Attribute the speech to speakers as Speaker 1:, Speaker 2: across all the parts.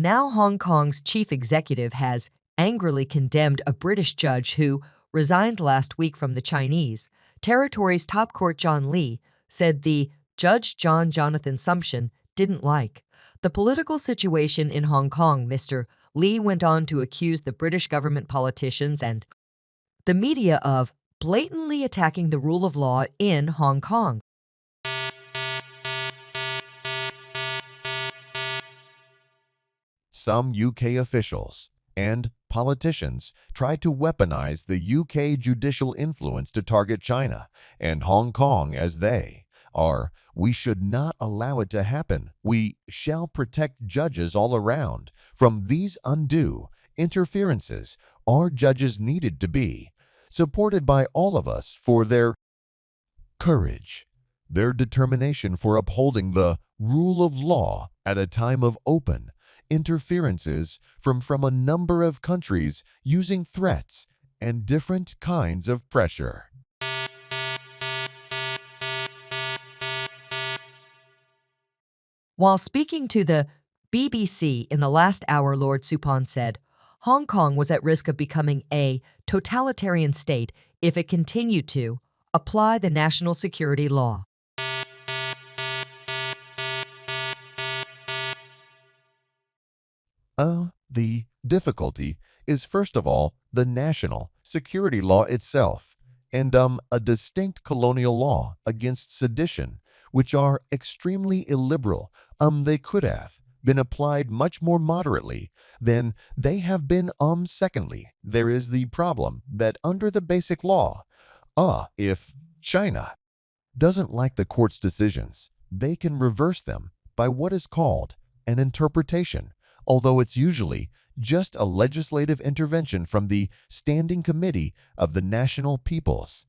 Speaker 1: Now Hong Kong's chief executive has angrily condemned a British judge who resigned last week from the Chinese. Territory's top court John Lee said the Judge John Jonathan Sumption didn't like the political situation in Hong Kong. Mr. Lee went on to accuse the British government, politicians, and the media of blatantly attacking the rule of law in Hong Kong.
Speaker 2: Some UK officials and politicians tried to weaponize the UK judicial influence to target China and Hong Kong as they are. We should not allow it to happen. We shall protect judges all around from these undue interferences. Our judges needed to be supported by all of us for their courage, their determination for upholding the rule of law at a time of open interferences from a number of countries using threats and different kinds of pressure.
Speaker 1: While speaking to the BBC in the last hour, Lord Supon said Hong Kong was at risk of becoming a totalitarian state if it continued to apply the national security law.
Speaker 2: The difficulty is, first of all, the national security law itself, and a distinct colonial law against sedition, which are extremely illiberal. They could have been applied much more moderately than they have been. Secondly, there is the problem that under the basic law, if China doesn't like the court's decisions, they can reverse them by what is called an interpretation, although it's usually just a legislative intervention from the Standing Committee of the National People's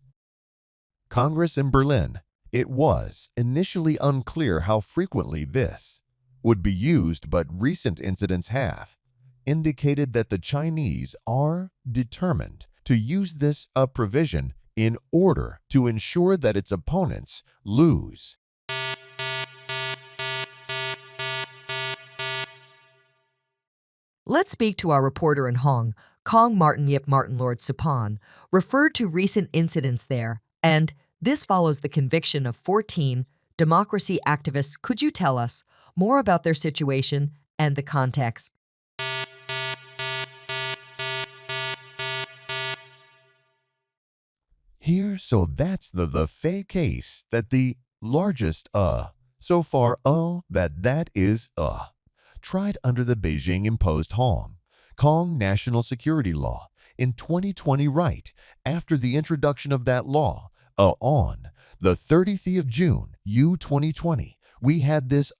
Speaker 2: Congress in Berlin. It was initially unclear how frequently this would be used, but recent incidents have indicated that the Chinese are determined to use this provision in order to ensure that its opponents lose.
Speaker 1: Let's speak to our reporter in Hong Kong, Martin Yip. Martin, Lord Supon referred to recent incidents there, and this follows the conviction of 14 democracy activists. Could you tell us more about their situation and the context?
Speaker 2: Here, so that's the fake case that the largest so far that is tried under the Beijing-imposed Hong Kong national security law in 2020, right after the introduction of that law on the 30th of June, 2020. We had this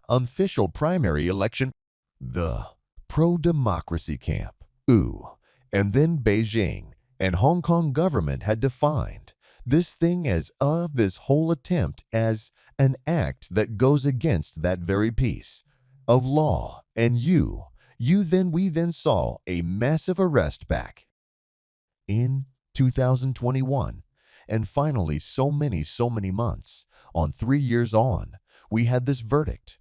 Speaker 2: official primary election, the pro-democracy camp, and then Beijing and Hong Kong government had defined this thing as this whole attempt as an act that goes against that very piece of law, and we then saw a massive arrest back in 2021, and finally so many months on, 3 years on, we had this verdict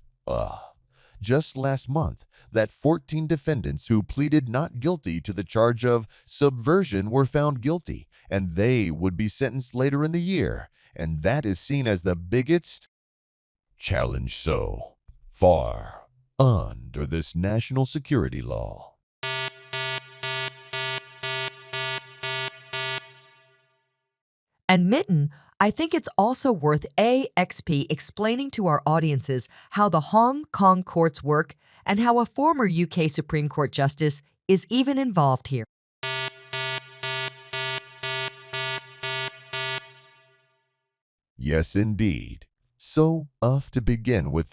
Speaker 2: just last month that 14 defendants who pleaded not guilty to the charge of subversion were found guilty, and they would be sentenced later in the year, and that is seen as the biggest challenge so far under this national security law.
Speaker 1: And Mitten, I think it's also worth AXP explaining to our audiences how the Hong Kong courts work and how a former UK Supreme Court justice is even involved here.
Speaker 2: Yes, indeed. So, to begin with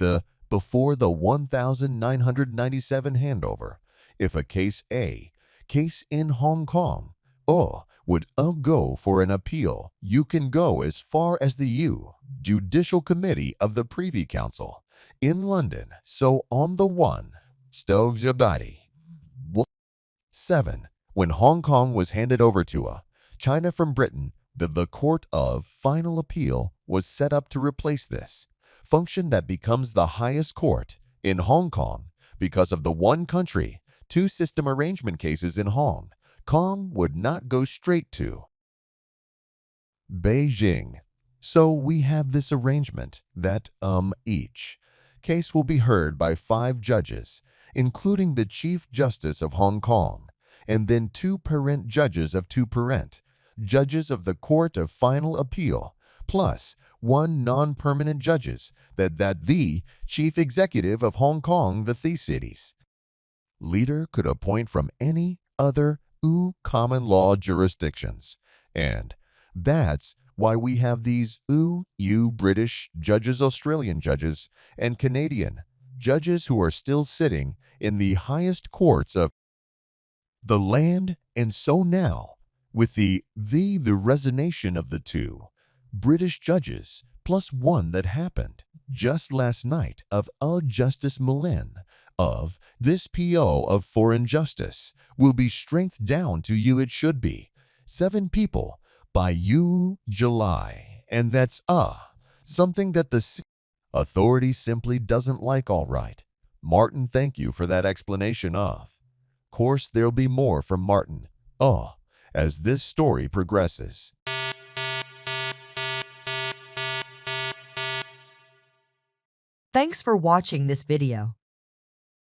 Speaker 2: before the 1997 handover, if a case in Hong Kong, would go for an appeal, you can go as far as the Judicial Committee of the Privy Council in London. So on the 7, when Hong Kong was handed over to China from Britain, the Court of Final Appeal was set up to replace this function that becomes the highest court in Hong Kong. because of the one country, two system arrangement cases in Hong Kong would not go straight to Beijing. So we have this arrangement that each case will be heard by 5 judges, including the Chief Justice of Hong Kong, and then 2 parent judges of 2 parent, judges of the Court of Final Appeal, plus 1 non-permanent judges that the Chief Executive of Hong Kong, the city's leader, could appoint from any other common law jurisdictions. And that's why we have these British judges, Australian judges, and Canadian judges who are still sitting in the highest courts of the land. And so now, with the resignation of the 2 British judges, plus 1 that happened just last night of Justice Millen of this PO of foreign justice, will be strengthened down to it should be 7 people by July. And that's something that the authority simply doesn't like. All right, Martin, thank you for that explanation of course there'll be more from Martin as this story progresses.
Speaker 1: Thanks for watching this video.